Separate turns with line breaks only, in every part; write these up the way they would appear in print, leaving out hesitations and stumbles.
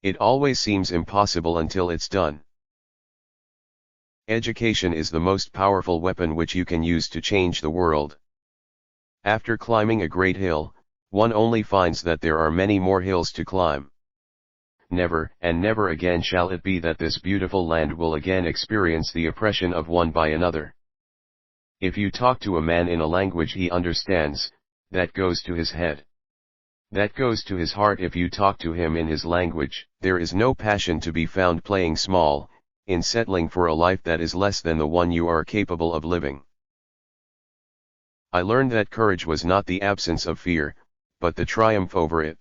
It always seems impossible until it's done. Education is the most powerful weapon which you can use to change the world. After climbing a great hill, one only finds that there are many more hills to climb. Never and never again shall it be that this beautiful land will again experience the oppression of one by another. If you talk to a man in a language he understands, that goes to his head. That goes to his heart. If you talk to him in his language, there is no passion to be found playing small, in settling for a life that is less than the one you are capable of living. I learned that courage was not the absence of fear, but the triumph over it.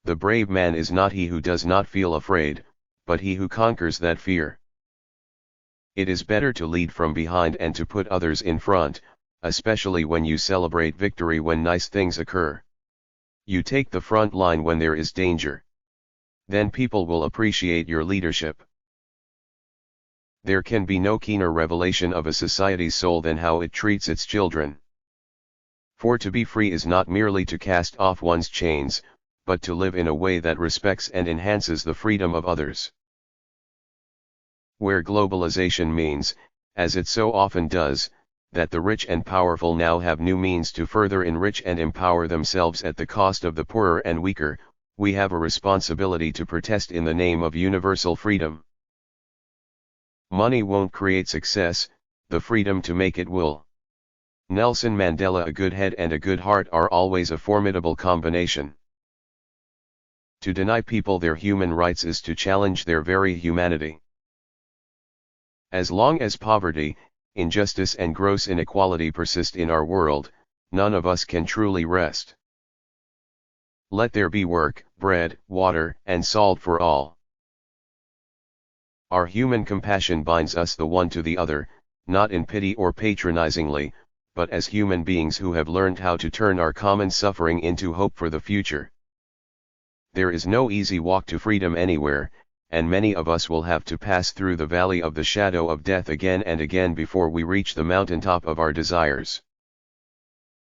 The brave man is not he who does not feel afraid, but he who conquers that fear. It is better to lead from behind and to put others in front, especially when you celebrate victory when nice things occur. You take the front line when there is danger. Then people will appreciate your leadership. There can be no keener revelation of a society's soul than how it treats its children. For to be free is not merely to cast off one's chains, but to live in a way that respects and enhances the freedom of others. Where globalization means, as it so often does, that the rich and powerful now have new means to further enrich and empower themselves at the cost of the poorer and weaker, we have a responsibility to protest in the name of universal freedom. Money won't create success, the freedom to make it will. Nelson Mandela. A good head and a good heart are always a formidable combination. To deny people their human rights is to challenge their very humanity. As long as poverty, injustice and gross inequality persist in our world, none of us can truly rest. Let there be work, bread, water, and salt for all. Our human compassion binds us the one to the other, not in pity or patronizingly, but as human beings who have learned how to turn our common suffering into hope for the future. There is no easy walk to freedom anywhere, and many of us will have to pass through the valley of the shadow of death again and again before we reach the mountaintop of our desires.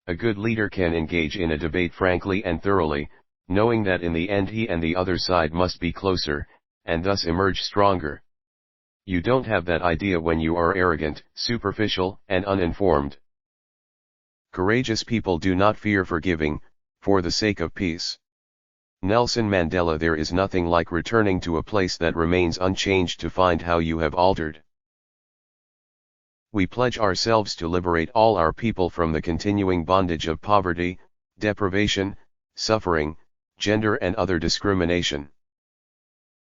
A good leader can engage in a debate frankly and thoroughly, knowing that in the end he and the other side must be closer, and thus emerge stronger. You don't have that idea when you are arrogant, superficial, and uninformed. Courageous people do not fear forgiving, for the sake of peace. Nelson Mandela. There is nothing like returning to a place that remains unchanged to find how you have altered. We pledge ourselves to liberate all our people from the continuing bondage of poverty, deprivation, suffering, gender and other discrimination.